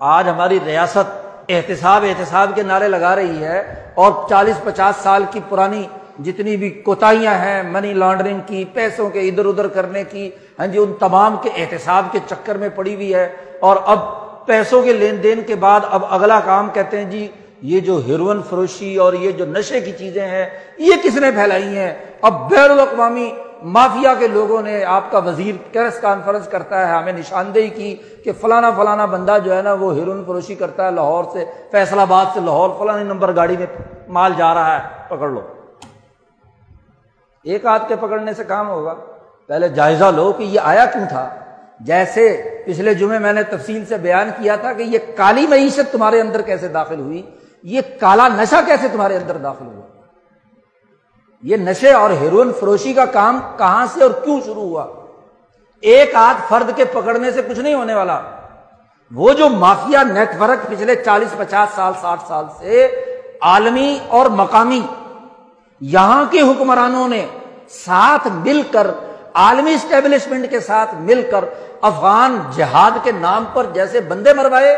آج ہماری ریاست احتساب کے نعرے لگا رہی ہے اور 40-50 سال کی پرانی جتنی بھی کوتاہیاں ہیں منی لانڈرنگ کی، پیسوں کے ادھر ادھر کرنے کی، ہاں جی، ان تمام کے احتساب کے چکر میں پڑی ہوئی ہے۔ اور اب پیسوں کے لین دین کے بعد اب اگلا کام کہتے ہیں جی یہ جو ہیروئن فروشی اور یہ جو نشے کی چیزیں ہیں یہ کس نے پھیلائی ہیں؟ اب بین الاقوامی مافیا کے لوگوں نے، آپ کا وزیر پریس کانفرنس کرتا ہے، ہمیں نشاندہی کی کہ فلانا بندہ جو ہے نا وہ ہیروئن فروشی کرتا ہے، لاہور سے، فیصل آباد سے لاہور فلانی نمبر گاڑی میں مال جا رہا ہے، پکڑ لو۔ ایک ہاتھ کے پکڑنے سے کام ہوگا؟ پہلے جائزہ لو کہ یہ آیا کیوں تھا۔ جیسے پچھلے جمعے میں نے تفصیل سے بیان کیا تھا کہ یہ کالی معیشت تمہارے اندر کیسے داخل ہوئی، یہ کالا نشہ کیسے تمہارے اندر داخل ہوا، یہ نشے اور ہیروئن فروشی کا کام کہاں سے اور کیوں شروع ہوا۔ ایک آدھ فرد کے پکڑنے سے کچھ نہیں ہونے والا۔ وہ جو مافیا نیٹ ورک پچھلے 40-50 سال 60 سال سے عالمی اور مقامی یہاں کے حکمرانوں نے ساتھ مل کر، عالمی اسٹیبلشمنٹ کے ساتھ مل کر افغان جہاد کے نام پر جیسے بندے مروائے،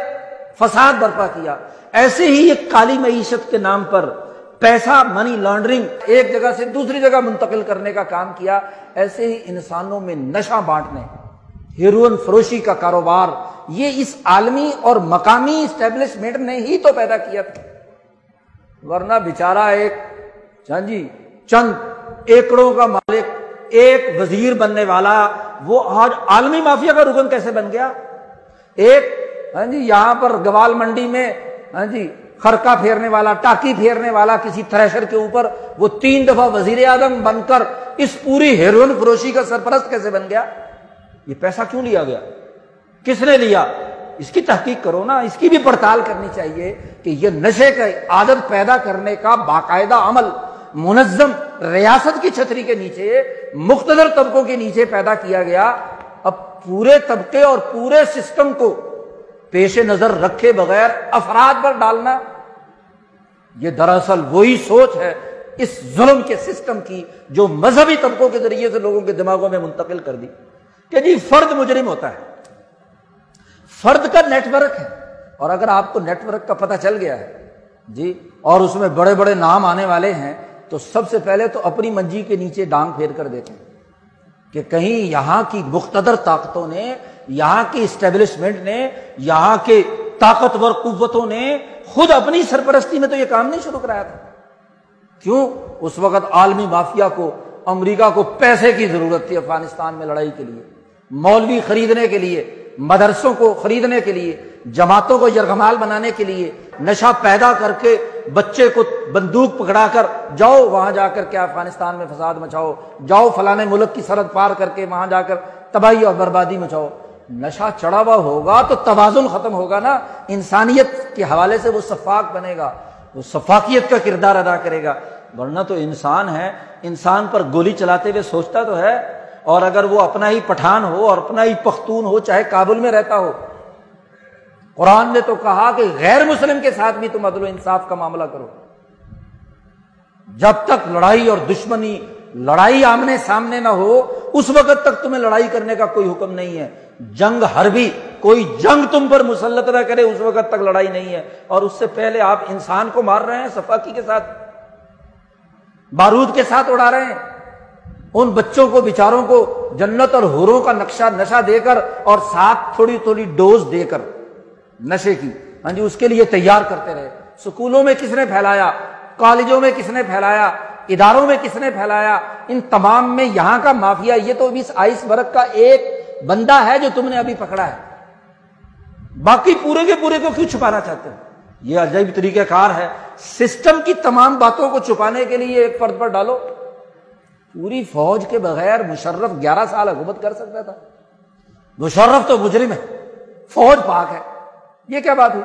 فساد برپا کیا، ایسے ہی ایک کالی معیشت کے نام پر پیسہ منی لانڈرنگ ایک جگہ سے دوسری جگہ منتقل کرنے کا کام کیا۔ ایسے ہی انسانوں میں نشہ بانٹنے، ہیروئن فروشی کا کاروبار، یہ اس عالمی اور مقامی اسٹیبلشمنٹ نے ہی تو پیدا کیا تھا، ورنہ بیچارہ ایک چند ایکڑوں کا مالک، ایک وزیر بننے والا، وہ آج عالمی مافیا کا رکن کیسے بن گیا؟ ایک یہاں پر گوال منڈی میں خرقہ پھیرنے والا، ٹاکی پھیرنے والا کسی تھریشر کے اوپر، وہ 3 دفعہ وزیر اعظم بن کر اس پوری ہیروئن فروشی کا سرپرست کیسے بن گیا؟ یہ پیسہ کیوں لیا گیا؟ کس نے لیا؟ اس کی تحقیق کرو نا، اس کی بھی پڑتال کرنی چاہیے کہ یہ نشے کا عادت پیدا کرنے کا باقاعدہ عمل منظم ریاست کی چھتری کے نیچے مقتدر طبقوں کے نیچے پیدا کیا گیا۔ اب پورے طبقے اور پورے سسٹم کو پیش نظر رکھے بغیر افراد پر ڈالنا، یہ دراصل وہی سوچ ہے اس ظلم کے سسٹم کی جو مذہبی طبقوں کے ذریعے سے لوگوں کے دماغوں میں منتقل کر دی کہ جی فرد مجرم ہوتا ہے، فرد کا نیٹ ورک ہے۔ اور اگر آپ کو نیٹ ورک کا پتہ چل گیا ہے اور اس میں بڑے بڑے نام آنے والے ہیں، تو سب سے پہلے تو اپنی منجی کے نیچے ڈانگ پھیر کر دیکھیں کہ کہیں یہاں کی مقتدر طاقتوں نے، یہاں کی اسٹیبلشمنٹ نے، یہاں کے طاقتور قوتوں نے خود اپنی سرپرستی میں تو یہ کام نہیں شروع کرایا تھا۔ کیوں؟ اس وقت عالمی مافیا کو، امریکہ کو پیسے کی ضرورت تھی افغانستان میں لڑائی کے لیے، مولوی خریدنے کے لیے، مدرسوں کو خریدنے کے لیے، جماعتوں کو یرغمال بنانے کے لیے، نشہ پیدا کر کے بچے کو بندوق پکڑا کر جاؤ وہاں جا کر کیا افغانستان میں فساد مچاؤ، جاؤ فلانے ملک کی سرحد پار کر کے وہاں جا کر تباہی اور بربادی مچاؤ۔ نشہ چڑھا ہوا ہوگا تو توازن ختم ہوگا نا، انسانیت کے حوالے سے وہ سفاک بنے گا، وہ سفاکیت کا کردار ادا کرے گا۔ ورنہ تو انسان ہے، انسان پر گولی چلاتے ہوئے سوچتا تو ہے، اور اگر وہ اپنا ہی پٹھان ہو اور اپنا ہی پختون ہو، چاہے کابل میں رہتا ہو، قرآن نے تو کہا کہ غیر مسلم کے ساتھ بھی تم عدل و انصاف کا معاملہ کرو۔ جب تک لڑائی اور دشمنی، لڑائی آمنے سامنے نہ ہو، اس وقت تک تمہیں لڑائی کرنے کا کوئی حکم نہیں ہے۔ جنگ حربی، کوئی جنگ تم پر مسلط نہ کرے، اس وقت تک لڑائی نہیں ہے۔ اور اس سے پہلے آپ انسان کو مار رہے ہیں، صفاقی کے ساتھ، بارود کے ساتھ اڑا رہے ہیں، ان بچوں کو بیچاروں کو جنت اور حوروں کا نشہ دے کر اور ساتھ تھوڑی تھوڑی ڈوز دے کر نشے کی، اس کے لیے تیار کرتے رہے۔ سکولوں میں کس نے پھیلایا، کالجوں میں کس نے پھیلایا، اداروں میں کس نے پھیلایا؟ ان تمام میں یہاں کا مافیا، یہ تو اس آئس برگ کا ایک بندہ ہے جو تم نے ابھی پکڑا ہے، باقی پورے کے پورے کو کیوں چھپانا چاہتے ہو؟ یہ عجیب طریقہ کار ہے۔ سسٹم کی تمام باتوں کو چھپانے کے لیے ایک فرد پر ڈالو۔ پوری فوج کے بغیر مشرف 11 سال حکومت کر سکتا تھا، مشرف تو مجرم ہے، فوج پاک ہے، یہ کیا بات ہوئی؟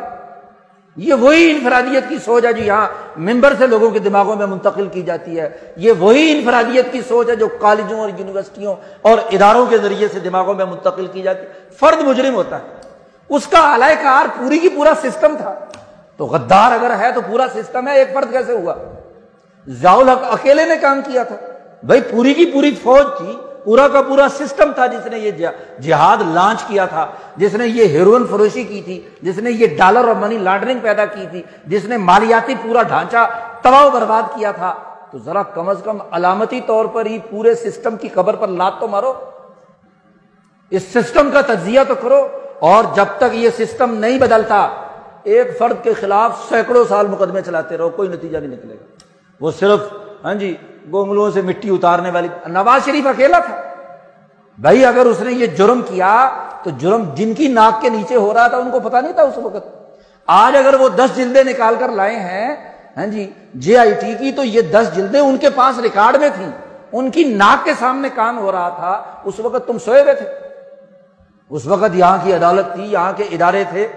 یہ وہی انفرادیت کی سوچ ہے جو یہاں ممبر سے لوگوں کے دماغوں میں منتقل کی جاتی ہے، یہ وہی انفرادیت کی سوچ ہے جو کالجوں اور یونیورسٹیوں اور اداروں کے ذریعے سے دماغوں میں منتقل کی جاتی ہے۔ فرد مجرم ہوتا ہے، اس کا اعلی کار پوری کی پورا سسٹم تھا، تو غدار اگر ہے تو پورا سسٹم ہے، ایک فرد کیسے ہوا؟ ضیاء الحق اکیلے نے کام کیا تھا؟ بھائی پوری کی پوری فوج تھی، پورا کا پورا سسٹم تھا جس نے یہ جہاد لانچ کیا تھا، جس نے یہ ہیروئن فروشی کی تھی، جس نے یہ ڈالر اور منی لانڈرنگ پیدا کی تھی، جس نے مالیاتی پورا ڈھانچہ تباہ و برباد کیا تھا، تو ذرا کم از کم علامتی طور پر ہی پورے سسٹم کی قبر پر لات تو مارو، اس سسٹم کا تجزیہ تو کرو۔ اور جب تک یہ سسٹم نہیں بدلتا، ایک فرد کے خلاف سینکڑوں سال مقدمے چلاتے رہو، کوئی نتیجہ نہیں نکلے گا۔ وہ صرف گونگلوں سے مٹی اتارنے والی، نواز شریف اکیلا تھا بھائی، اگر اس نے یہ جرم کیا تو جرم جن کی ناک کے نیچے ہو رہا تھا ان کو پتا نہیں تھا اس وقت۔ آج اگر وہ 10 جلدیں نکال کر لائے ہیں جے آئی ٹی کی، تو یہ 10 جلدیں ان کے پاس ریکارڈ میں تھیں، ان کی ناک کے سامنے کام ہو رہا تھا، اس وقت تم سوئے ہوئے تھے۔ اس وقت یہاں کی عدالت تھی، یہاں کے ادارے تھے۔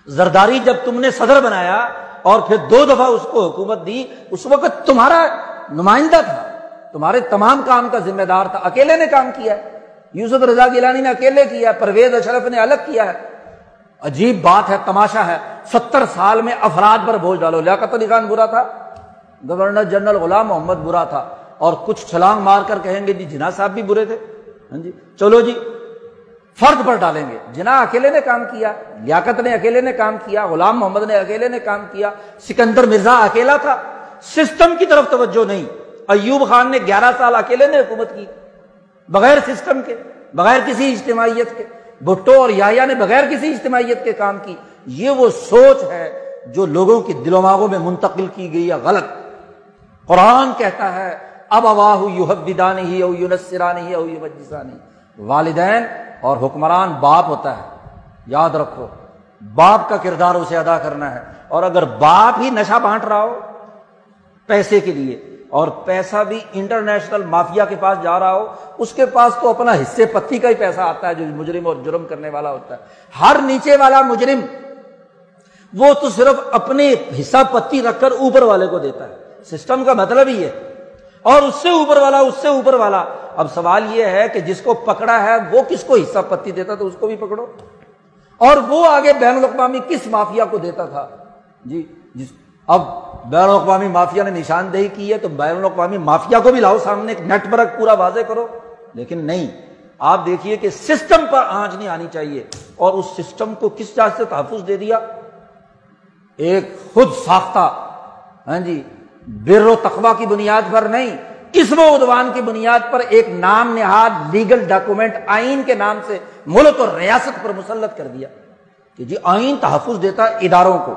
زرداری جب تم نے صدر بنایا اور پھر 2 دفعہ اس کو حکومت دی، اس وقت تمہارا نمائندہ تھا، تمہارے تمام کام کا ذمہ دار تھا، اکیلے نے کام کیا ہے۔ یوسف رضا گیلانی نے اکیلے کیا ہے، پرویز اشرف نے الگ کیا ہے۔ عجیب بات ہے، تماشا ہے، 70 سال میں افراد پر بوجھ ڈالو۔ لیاقت علی خان برا تھا، گورنر جنرل غلام محمد برا تھا، اور کچھ چھلانگ مار کر کہیں گے جی جناح صاحب بھی برے تھے۔ چلو جی فرد پر ڈالیں گے، جناح اکیلے نے کام کیا، لیاقت نے اکیلے نے کام کیا، غلام محمد نے اکیلے نے کام کیا، سکندر مرزا اکیلا تھا، سسٹم کی طرف توجہ نہیں۔ ایوب خان نے 11 سال اکیلے نے حکومت کی، بغیر سسٹم کے، بغیر کسی اجتماعیت کے۔ بھٹو اور یحییٰ نے بغیر کسی اجتماعیت کے کام کی۔ یہ وہ سوچ ہے جو لوگوں کے دل و دماغوں میں منتقل کی گئی ہے، غلط۔ قرآن کہتا ہے اب اواہ یحودانہ او ینصرانہ او یمجسانہ، والدین اور حکمران باپ ہوتا ہے، یاد رکھو، باپ کا کردار اسے ادا کرنا ہے۔ اور اگر باپ ہی نشہ بانٹ رہا ہو پیسے کے لیے، اور پیسہ بھی انٹرنیشنل مافیا کے پاس جا رہا ہو، اس کے پاس تو اپنا حصے پتی کا ہی پیسہ آتا ہے جو مجرم اور جرم کرنے والا ہوتا ہے۔ ہر نیچے والا مجرم وہ تو صرف اپنے حصہ پتی رکھ کر اوپر والے کو دیتا ہے، سسٹم کا مطلب ہی ہے، اور اس سے اوپر والا، اس سے اوپر والا۔ اب سوال یہ ہے کہ جس کو پکڑا ہے وہ کس کو حصہ پتی دیتا، تو اس کو بھی پکڑو، اور وہ آگے بین الاقوامی کس مافیا کو دیتا تھا اب بین الاقوامی مافیا نے نشاندہی کی ہے تو بین الاقوامی مافیا کو بھی لاؤ سامنے، ایک نیٹ ورک پورا واضح کرو۔ لیکن نہیں، آپ دیکھیے کہ سسٹم پر آنچ نہیں آنی چاہیے، اور اس سسٹم کو کس جہاز سے تحفظ دے دیا؟ ایک خود ساختہ بر و تقوی کی بنیاد پر نہیں، اسم و عدوان کی بنیاد پر ایک نام نہاد لیگل ڈاکومنٹ آئین کے نام سے ملک اور ریاست پر مسلط کر دیا کہ جی آئین تحفظ دیتا اداروں کو،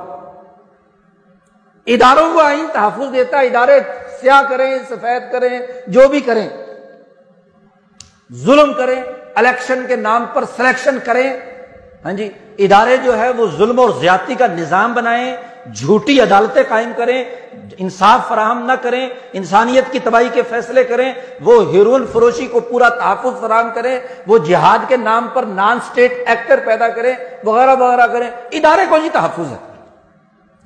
اداروں کو آئین تحفظ دیتا، ادارے سیاہ کریں سفید کریں جو بھی کریں، ظلم کریں، الیکشن کے نام پر سلیکشن کریں، ادارے جو ہے وہ ظلم اور زیادتی کا نظام بنائیں، جھوٹی عدالتیں قائم کریں، انصاف فراہم نہ کریں، انسانیت کی تباہی کے فیصلے کریں، وہ ہیروئن فروشی کو پورا تحفظ فراہم کریں، وہ جہاد کے نام پر نان سٹیٹ ایکٹر پیدا کریں، وغیرہ وغیرہ کریں، ادارے کو ہی تحفظ ہے۔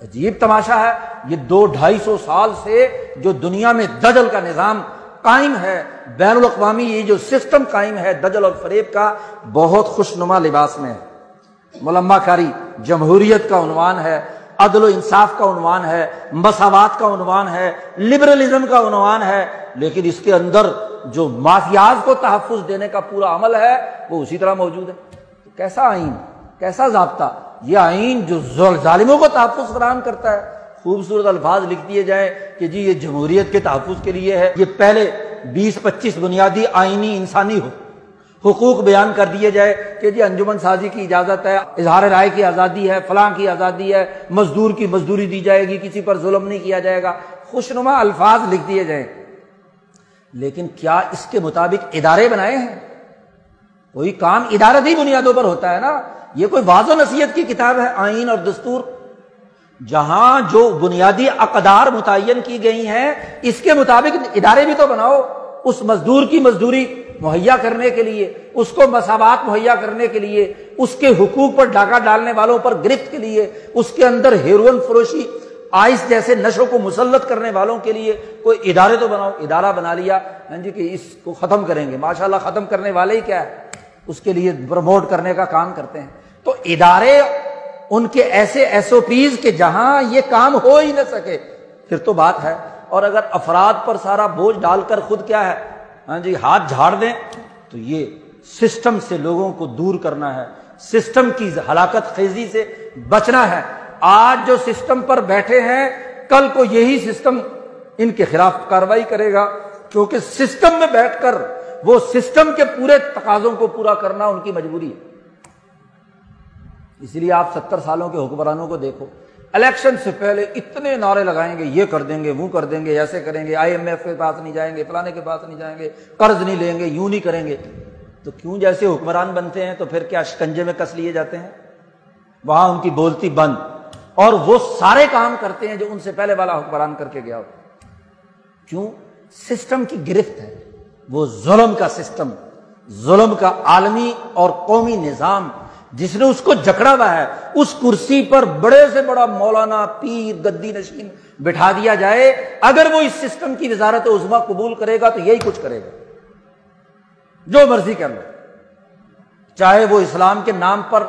عجیب تماشا ہے، یہ 200-250 سال سے جو دنیا میں دجل کا نظام قائم ہے، بین الاقوامی یہ جو سسٹم قائم ہے دجل اور فریب کا، بہت خوشنما لباس میں ہے۔ ملمہ کاری جمہوریت کا عنوان ہے، عدل و انصاف کا عنوان ہے، مساوات کا عنوان ہے، لبرلزم کا عنوان ہے، لیکن اس کے اندر جو مافیاز کو تحفظ دینے کا پورا عمل ہے وہ اسی طرح موجود ہے۔ تو کیسا آئین، کیسا ضابطہ؟ یہ آئین جو ظالموں کو تحفظ فراہم کرتا ہے، خوبصورت الفاظ لکھ دیے جائیں کہ جی یہ جمہوریت کے تحفظ کے لیے ہے، یہ پہلے 20-25 بنیادی آئینی انسانی حقوق بیان کر دیے جائے کہ جی انجمن سازی کی اجازت ہے، اظہار رائے کی آزادی ہے، فلاں کی آزادی ہے، مزدور کی مزدوری دی جائے گی، کسی پر ظلم نہیں کیا جائے گا، خوشنما الفاظ لکھ دیے جائیں، لیکن کیا اس کے مطابق ادارے بنائے ہیں؟ کوئی کام ادارتی بنیادوں پر ہوتا ہے نا، یہ کوئی واض و نصیحت کی کتاب ہے آئین اور دستور، جہاں جو بنیادی اقدار متعین کی گئی ہیں اس کے مطابق ادارے بھی تو بناؤ، اس مزدور کی مزدوری مہیا کرنے کے لیے، اس کو مساوات مہیا کرنے کے لیے، اس کے حقوق پر ڈاکہ ڈالنے والوں پر گرفت کے لیے، اس کے اندر ہیروئن فروشی، آئس جیسے نشوں کو مسلط کرنے والوں کے لیے کوئی ادارے تو بناؤ۔ ادارہ بنا لیا کہ اس کو ختم کریں گے، ماشاءاللہ ختم کرنے والے ہی کیا ہے، اس کے لیے پروموٹ کرنے کا کام کرتے ہیں۔ تو ادارے ان کے ایسے SOPs کہ جہاں یہ کام ہو ہی نہ سکے، پھر تو بات ہے۔ اور اگر افراد پر سارا بوجھ ڈال کر خود کیا ہے ہاں جی ہاتھ جھاڑ دیں، تو یہ سسٹم سے لوگوں کو دور کرنا ہے، سسٹم کی ہلاکت خیزی سے بچنا ہے۔ آج جو سسٹم پر بیٹھے ہیں، کل کو یہی سسٹم ان کے خلاف کارروائی کرے گا، کیونکہ سسٹم میں بیٹھ کر وہ سسٹم کے پورے تقاضوں کو پورا کرنا ان کی مجبوری ہے۔ اس لیے آپ 70 سالوں کے حکمرانوں کو دیکھو، الیکشن سے پہلے اتنے نعرے لگائیں گے، یہ کر دیں گے، وہ کر دیں گے، ایسے کریں گے، IMF کے پاس نہیں جائیں گے، فلانے کے پاس نہیں جائیں گے، قرض نہیں لیں گے، یوں نہیں کریں گے۔ تو کیوں جیسے حکمران بنتے ہیں تو پھر کیا شکنجے میں کس لیے جاتے ہیں؟ وہاں ان کی بولتی بند، اور وہ سارے کام کرتے ہیں جو ان سے پہلے والا حکمران کر کے گیا ہو۔ کیوں؟ سسٹم کی گرفت ہے، وہ ظلم کا سسٹم، ظلم کا عالمی اور قومی نظام جس نے اس کو جکڑا ہوا ہے۔ اس کرسی پر بڑے سے بڑا مولانا، پیر، گدی نشین بٹھا دیا جائے، اگر وہ اس سسٹم کی وزارت عظمیٰ قبول کرے گا تو یہی کچھ کرے گا، جو مرضی کر لو، چاہے وہ اسلام کے نام پر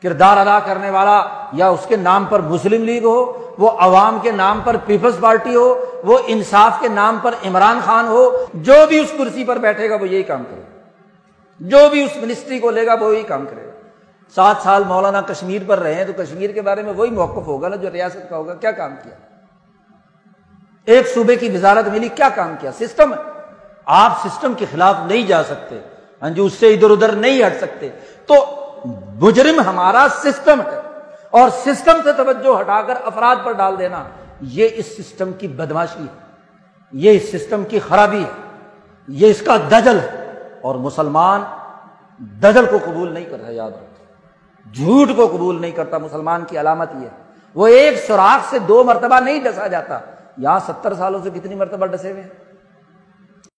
کردار ادا کرنے والا یا اس کے نام پر مسلم لیگ ہو، وہ عوام کے نام پر پیپلز پارٹی ہو، وہ انصاف کے نام پر عمران خان ہو، جو بھی اس کرسی پر بیٹھے گا وہ یہی کام کرے گا، جو بھی اس منسٹری کو لے گا وہ یہی کام کرے گا۔ 7 سال مولانا کشمیر پر رہے ہیں تو کشمیر کے بارے میں وہی موقف ہوگا نا جو ریاست کا ہوگا۔ کیا کام کیا؟ ایک صوبے کی وزارت ملی، کیا کام کیا؟ سسٹم ہے، آپ سسٹم کے خلاف نہیں جا سکتے، ہاں جی، اس سے ادھر ادھر نہیں ہٹ سکتے۔ تو مجرم ہمارا سسٹم ہے، اور سسٹم سے توجہ ہٹا کر افراد پر ڈال دینا، یہ اس سسٹم کی بدماشی ہے، یہ اس سسٹم کی خرابی ہے، یہ اس کا دجل ہے، اور مسلمان دجل کو قبول نہیں کرتا۔ یاد رکھو، جھوٹ کو قبول نہیں کرتا۔ مسلمان کی علامت یہ ہے، وہ ایک سوراخ سے 2 مرتبہ نہیں ڈسا جاتا۔ یہاں 70 سالوں سے کتنی مرتبہ ڈسے ہوئے ہیں؟